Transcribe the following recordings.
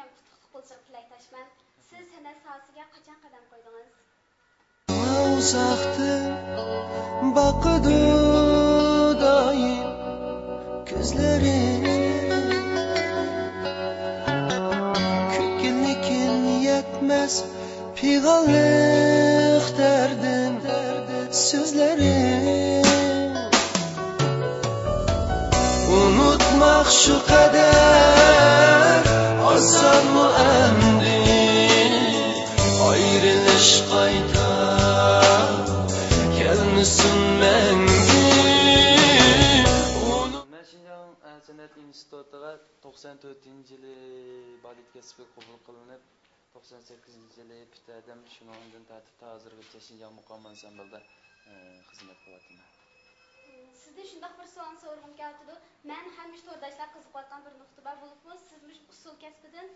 ham qutlug' bo'lsin tilayman. Siz san'at sohasiga qachon qadam qo'ydingiz? Uzaktın bakıdı daim gözlerim Kökünlükin yetmez pigallık derdim sözlerim Unutmak şu kadar asan mı emdi Ayrılış kayda gelmesin mengi Şinjan Sanat İnstitutu'na 94-yılı balet kesbi qabul qilinib, 98-yılı bitirdim. Shuningdan tartib hozirgacha Şinjan muqam ansamblida xizmat qilyapman. Sizda shunday bir savol so'ragim keldi. Men hamisha to'rdoshlar qiziqayotgan bir nuqta bor bo'libmi? Siz usul kasbidan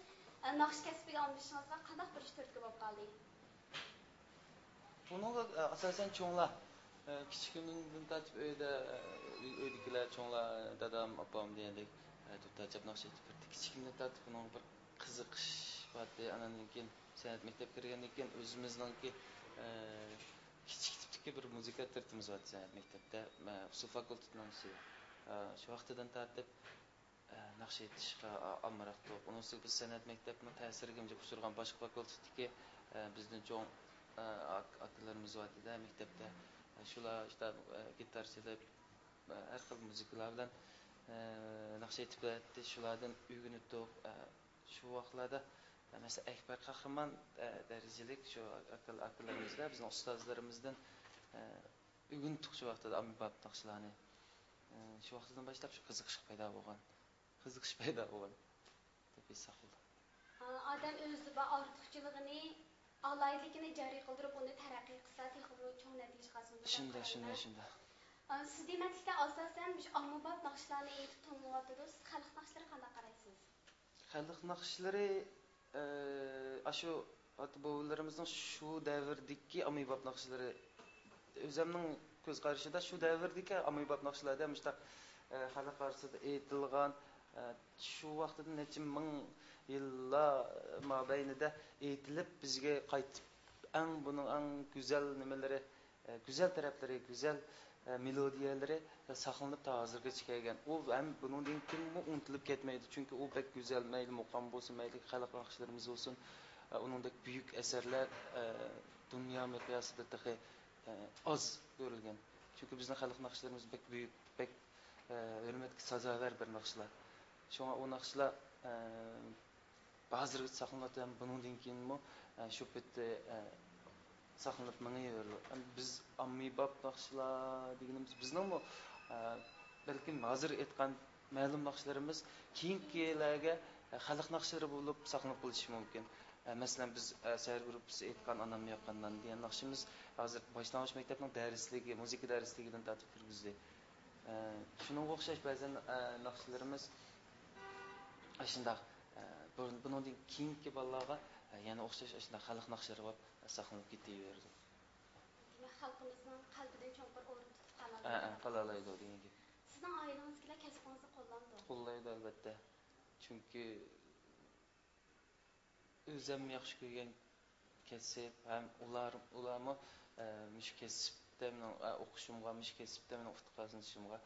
naqsh kasbiga almashishingizga qanday bir turtki bo'lib qoldi? Bunga asosan cho'nglar kichikimdan tartib uydagilar cho'nglar dadam opam degandek tutachab naqsh aytib berdi. Kichikimdan tartib buning bir qiziqish bor. Anandan keyin san'at maktabiga kirgandan keyin o'zimizningki kichik tipdagi bir muzika tartibimiz bor san'at maktabida. Usul fakultetining shu vaqtidan tartib naqsh aytishga amroqdi. Unisi biz san'at maktabining ta'siriga uchragan boshqa fakultetdagi bizning cho'ng akalarimiz bor edi maktabda. Shular işte gitar chalib har xil muzikalar bilan naqsh aytib berdi. Shulardan o'rgandik. Shu vaqtlarda mesela Ekber Qahramon darajalik shu akalarimiz bizning ustozlarimizdan o'rgandik shu vaqtda ommabop naqshlarni. Shu vaqtdan boshlab shu qiziqish paydo bo'lgan. Deb hesab qildim. Odam o'zi va ortiqchiligini alayligini joriy qildirib uni taraqqiy qilsa, texnik cho'ng natija Shunda. Siz demaklikda asosan biz ommabop naqshlarni aytib tinglayotgansiz. Xalq naqshlari qanday qaraysiz? Xalq naqshlari shu ota-bobolarimizning shu davrdagi ommabop naqshlari o'zimning ko'z qarashida shu davrdagi ommabop naqshlarda mustaq xalq orasida aytilgan shu vaqtda necha ming yillar mobaynida aytilib bizga qaytib buning go'zal nimalari güzel tarafları, güzel melodiyaları saqlanib ta hozirgacha kelgan. U ham buningdan keyin unutilib ketmaydi. Chunki u pek güzel, mayli muqam bo'lsin, mayli xalq naqshlarimiz bo'lsin, uningdek buyuk asarlar dunyo miqyosida taxi oz ko'rilgan. Chunki bizning xalq naqshlarimiz pek buyuk, pek hurmatga sazovor bir naqshlar. Shunga u naqshlar hozirgacha saqlanib ham buningdan keyin shu paytda saqlanib mangayverdi. Biz ommabop naqshlar deganimiz bizning balkim hozir aytgan ma'lum naqshlarimiz keyingilarga xalq naqshlari bo'lib saqlanib qolishi mumkin. Masalan biz sayr gruppasi aytgan onam yoqqandan degan naqshimiz hozir boshlang'ich maktabning darsligi, muzika darsligidan tartib kirgizdi. Shuningga o'xshash ba'zan naqshlarimiz shunday bundan keyingi bolalarga yana o'xshash shunday xalq naqshlari bo'lib saqlanib ketaverdi. Xalqimizning qalbidan cho'nqir o'rin tutib qolalaydi degan gap. Sizning oilangizga kasbingizni qo'llaydi albatta. Chunki o'zim yaxshi ko'rgan kasb ham ularmi mush kasbda o'qishimga, mush kasbda men o'qitganishimga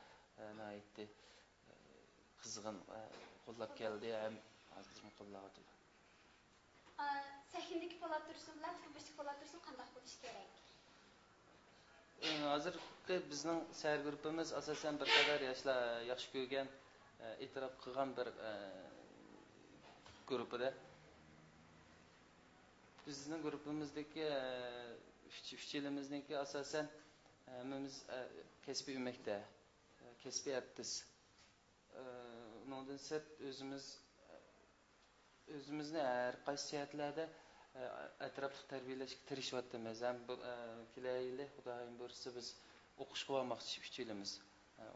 aytdi. Qizg'in qo'llab keldi ham hozir qo'llaydi. Sahnadagi po'lat tursin bilan turmushdagi po'lat tursin qanday bo'lishi kerak? Hozirgi bizning sayr guruhimiz asosan bir qadar yoshlar yaxshi ko'rgan, e'tirof qilgan bir guruhida. Bizning guruhimizdagi uchchilimizniki asosan hammamiz kasbiy ummakda, kasbiy artist. Bundan sirt o'zimizni har qaysi jihatlarda atrofli tarbiyalashga tirishayapmiz. Ham kelayli Xudoyim bo'lsa biz o'qishga bormoqchi uchchilimiz.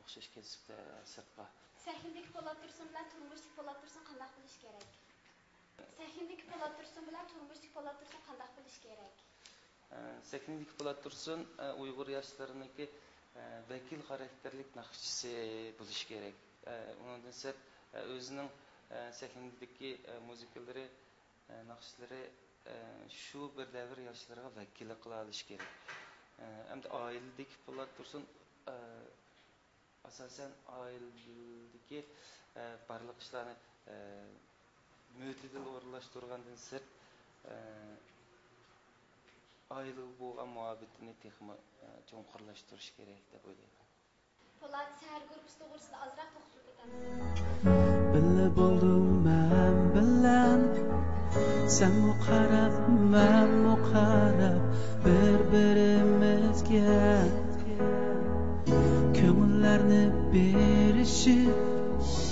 O'xshash kasbda sirtqa. Sahnadagi po'lat tursin bilan turmushdagi po'lat tursin qanday bo'lishi kerak? Sahnadagi po'lat tursin bilan turmushdagi po'lat tursin qanday bo'lishi kerak? Sahnadagi po'lat tursin Uyg'ur yoshlariniki vakil xarakterlik naqshchisi bo'lishi kerak. Undan sirt o'zining sahnadagi musikalari, naqshlari shu bir davr yoshlarga vakillik qila olish kerak. Hamda oiladagi bo'lib tursin, asosan oiladagi barliq ishlarni mo'tadil o'rinlashtirgandan sirt oila bo'lgan muhabbetini texmi cho'nqurlashtirish kerak deb o'ylayman. Polat səhər qrupusu to'g'risida ozroq to'xtalib o'tamiz. Billa bo'ldim men bilan sen muqarrab men muqarrab bir-birimizga ko'ngillarni berishib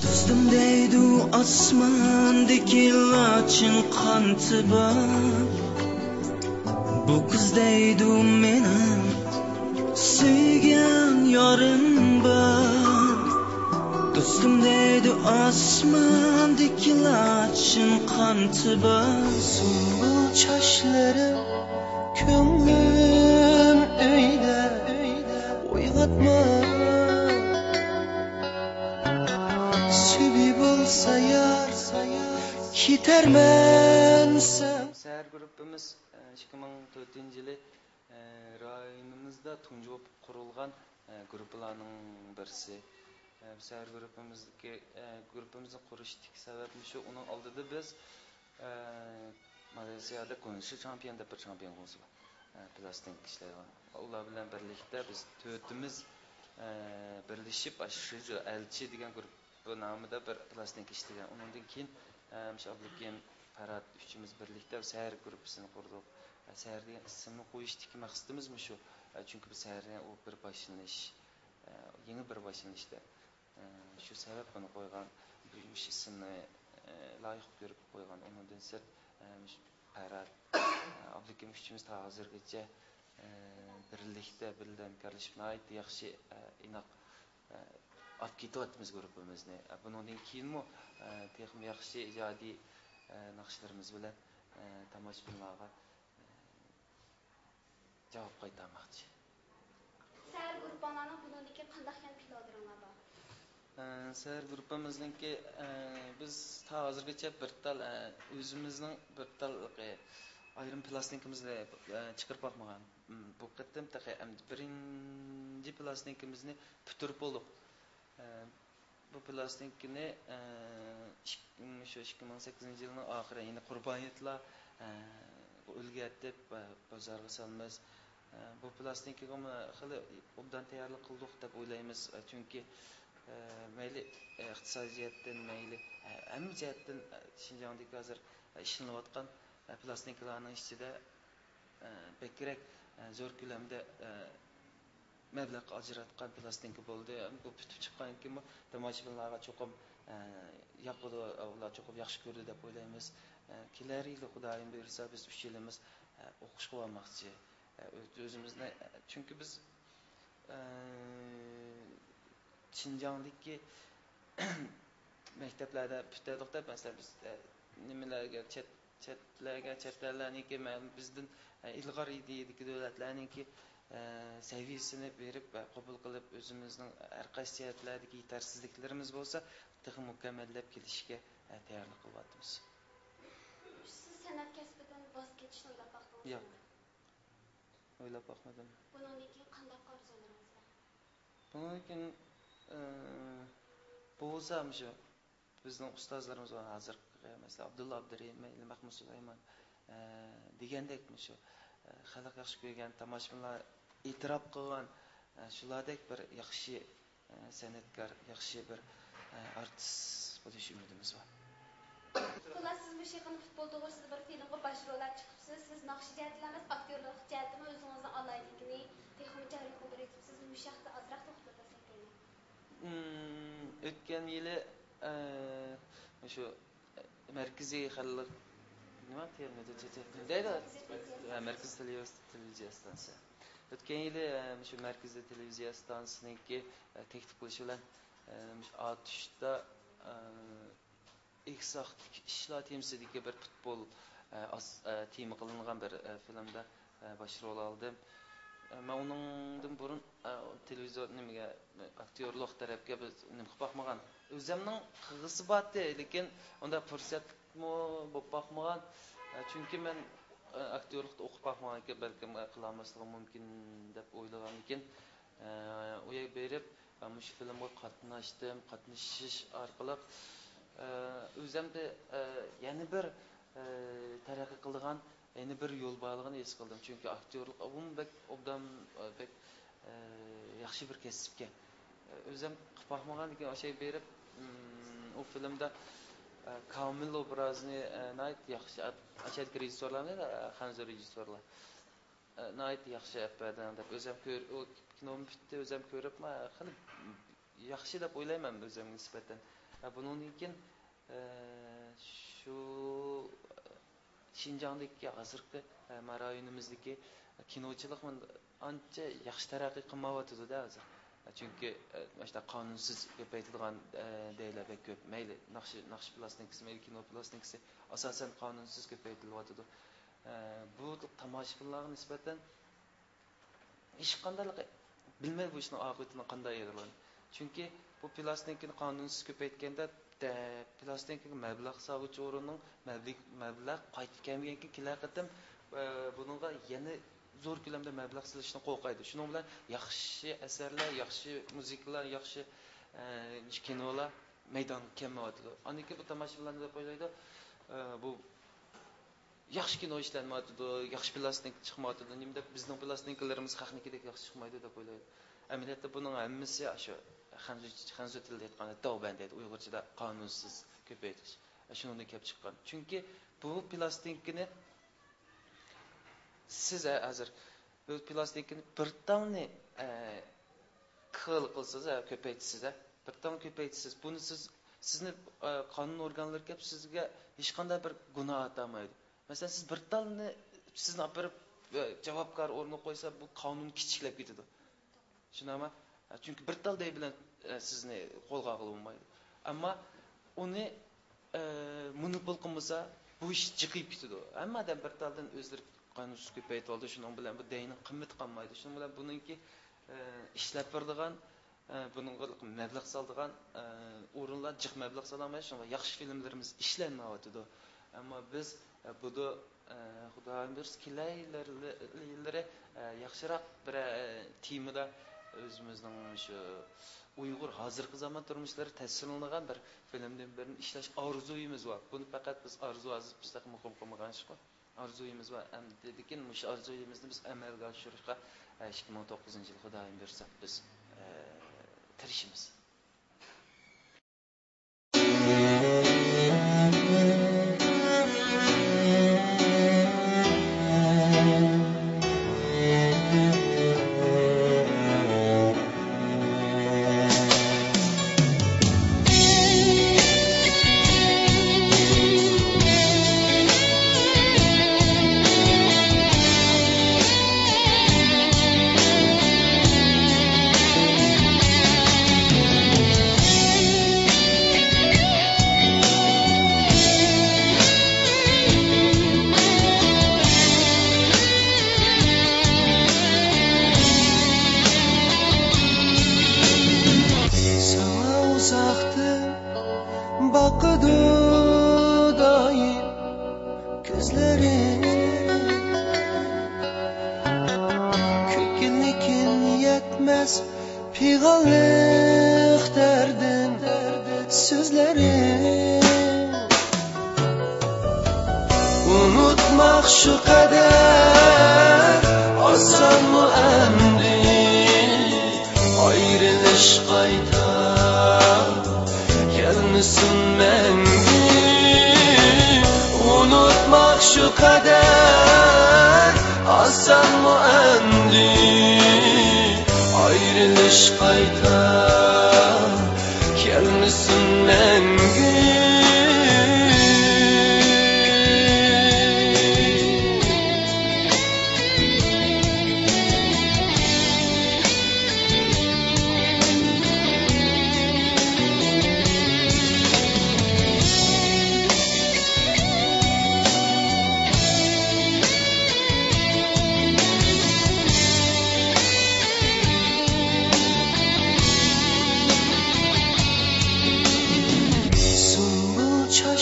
do'stim deydi osmondagi lochin qontiba bu qiz deydi mening suygan yorim bor do'stim deydi osmondagi lochin qontiba sumbul chochlarim ko'nglim uyda uyg'otma sevi bo'lsa yar ketarman sen. Səhər qrupumuz 2004-yili rayonimizda tunji bo'lib qurilgan gruplarning birisi. Səhər grupumuzni qurishdagi sababi shu, uning oldida biz Malayziyada konshi champion deb bir champion bo'lsa, plastik ishlaydi. Ular bilan birlikda biz to'rtimiz birlashib shu elchi degan guruh nomida bir plastik ishlagan. Undan keyin Abdullakim Farad uchimiz birlikda səhər grupusini qurdik. Səhər degan ismni qo'yishdagi maqsadimiz shu. Chunki biz səhərni u bir boshlanish, yangi bir boshlanishda shu sabab buni qo'ygan, bu ismni loyiq ko'rib qo'ygan. Undan sirt Farad, Abdullakim uchimiz hozirgacha birlikda hamkorlashib yaxshi inoq olib ketyapmiz grupimizni. Bundan keyinmi texnik yaxshi ijodiy naqshlarimiz bilan tomoshabinlarga javob qaytarmoqchi. Səhər qruplarının bunundakı qandaq planlaringlar bor? Səhər qrupimizningki biz hozirgacha bir tal o'zimizning bir tal ayrim plastikimizni chiqarib boqmagan. Bu qatam birinchi plastikimizni bitirib bo'ldik. Bu plastikni shu 2018-yilning oxiri, ya'ni qurboniyatlar o'lgatib bozorga solamiz. Bu plastikga xili obdan tayyorlik qildik deb o'ylaymiz. Chunki mayli iqtisodiyatdan, mayli hamma jihatdan Shinjongdagi hozir ishlanayotgan plastiklarning ichida bekrak zo'r ko'lamda mablag' ajratgan plastik bo'ldi. Bu bitib chiqqandan keyin tomoshabinlarga cho'qim yoqdi, ular cho'qim yaxshi ko'rdi deb o'ylaymiz. Kelar yili Xudoyim buyursa biz 3 yilimiz o'qishga bormoqchi. O'zimizni, chunki biz Shinjongdagi maktablarda bitirdik deb, masalan biz nimalarga chetlarniki bizdan ilg'or ideyadagi davlatlarniki saviyasini berib va qabul qilib o'zimizning har qaysi jihatlardagi yetersizliklarimiz bo'lsa, texnik mukammallab kelishga tayyorlik qilyapmiz. Siz san'at kasbidan voz kechishni o'ylab boqdingizmi? Yo'q. O'ylab boqmadim. Bundan keyin qanday orzularingiz bor? Bundan keyin bo'lsa shu bizning ustozlarimiz bor hozir, masalan Abdulla Abdurahim, Mahmud Sulayman degandek shu xalq yaxshi ko'rgan, tomoshabinlar e'tirof qilgan shulardek bir yaxshi san'atkor, yaxshi bir artist bo'lish umidimiz bor. Polat, siz bu yaqin futbol to'g'risida bir filmga bosh rollar chiqibsiz. Siz naqsh jihatdan emas, aktyorlik jihatdan o'zingizning alayligini texnik jariy qildiribsiz. Bu shaxsda ozroq to'xtalib o'tsangiz. O'tgan yili shu markaziy xalq nima termida deydi? Markaziy televiziya stansiyasi. O'tgan yili shu markaziy televiziya stansiyasiniki taklif qilish bilan atishda eksaqlik ishlar temisidagi bir futbol tema qilingan bir filmda bosh rol oldim. men onundan burun televizor nimaga aktyorlik tarafga biz nima qilib baxmagan. O'zimning qilg'isi bordi, lekin unda fursatmi bo'lib baxmagan. Chunki men aktyorlikda o'qib baxmagan ekan, balkim qilolmasligim mumkin deb o'ylagan ekan. U yerga berib, shu filmga qatnashdim. Qatnashish orqali o'zimda yana bir taraqqiy qilgan yeni bir yo'l borligini his qildim. Chunki aktyorlik obdan bek yaxshi bir kasbga. O'zim qilib baxmagan lekin o'sha berib u filmda komil obrazni nayt yaxshi ashad rejissyorlarni Xanzo rejissyorlar nayt yaxshi apadan deb o'zim o kinom bitdi o'zim ko'rib xil yaxshi deb o'ylayman o'zimga nisbatan. Bundan keyin shu Şinjandagi hozirgi marayonimizdagi kinochilik ancha yaxshi taraqqiy qilmayotdi-da hozir. Chunki mana qonunsiz ko'paytirilgan deylar bek ko'p. Mayli naqsh plastikasi, mayli kino plastikasi asosan qonunsiz ko'paytiryotdi. Bu tomoshabinlarga nisbatan hech qanday bilmaydi bu ishning oqibatini qanday yig'iladi. Chunki bu plastikani qonunsiz ko'paytganda plastinkaga mablag' soluvchi o'rinning mablag' qaytib kelmaganki kelar buningga yana zo'r ko'lamda mablag' solishni qo'rqaydi. Shuning bilan yaxshi asarlar, yaxshi muzikalar, yaxshi kinolar maydonga kelmaydi. Aniki bu tomoshabinlar deb o'ylaydi. Bu yaxshi kino ishlanmaydi, yaxshi plastik chiqmaydi. Nima deb bizning plastinkalarimiz xalqnikidek yaxshi chiqmaydi deb o'ylaydi. Amaliyotda buning hammasi shu Xanzo tilida aytganda tavban deydi, Uyg'urchada qonunsiz ko'paytirish. Shundan kelib chiqqan. Chunki bu plastikani siz hozir bu plastikani bir tonni qilsangiz, ko'paytisiz, bir tonni ko'paytisiz. Buni sizni qonun organlari kelib sizga hech qanday bir gunoh atamaydi. Masalan, siz bir tonni sizni olib berib javobgar o'rniga qo'ysa, bu qonun kichiklab ketadi. Tushunami? Chunki bir talday bilan sizni qo'lga olmaydi. Ammo uni monopol qilmasa, bu ish chiqib ketadi. Hammadan bir taldan o'zlari qonunsiz ko'paytib oldi. Shuning bilan bu deyning qimmat qolmaydi. Shuning bilan buningki ishlab beradigan, buningga mablag' soladigan o'rinlar jiq mablag' sololmaydi. Shunga yaxshi filmlarimiz ishlanmayotdi. Ammo biz buni Xudoyim bersin kelaylarlari yaxshiroq bir temada o'zimizning shu Uyg'ur hozirgi zamon turmushlari tasvirlangan bir filmdan birini ishlash orzuyimiz bor. Buni faqat biz orzu azizda muhim qilmaganmiz. Orzuyimiz bor. Lekin shu orzuyimizni biz amalga oshirishga 2009-yil Xudoyim bersa biz tirishimiz.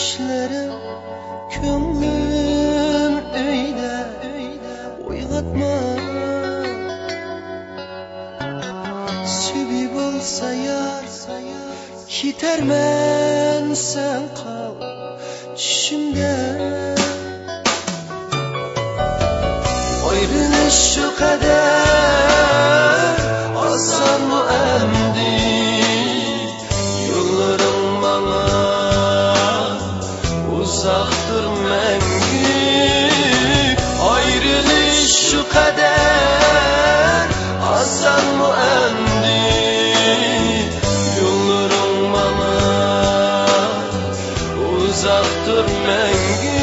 düşlerim Könglim öyle Uygatma Sübi bolsa yar Kitermen sen kal Düşümde Ayrılış şu kadar Asan mı emdi Yollarım bana Uzaktır mengü Ayrılış şu kadar Asan mı emdi Yollarım bana Uzaktır mengü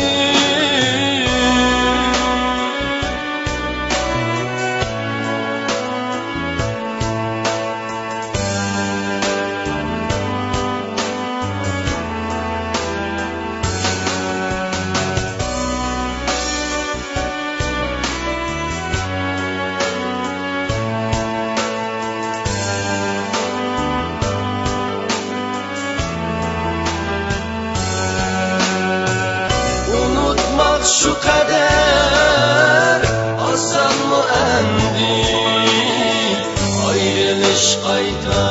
Şu kadar asan mı endi Ayrılış kaytar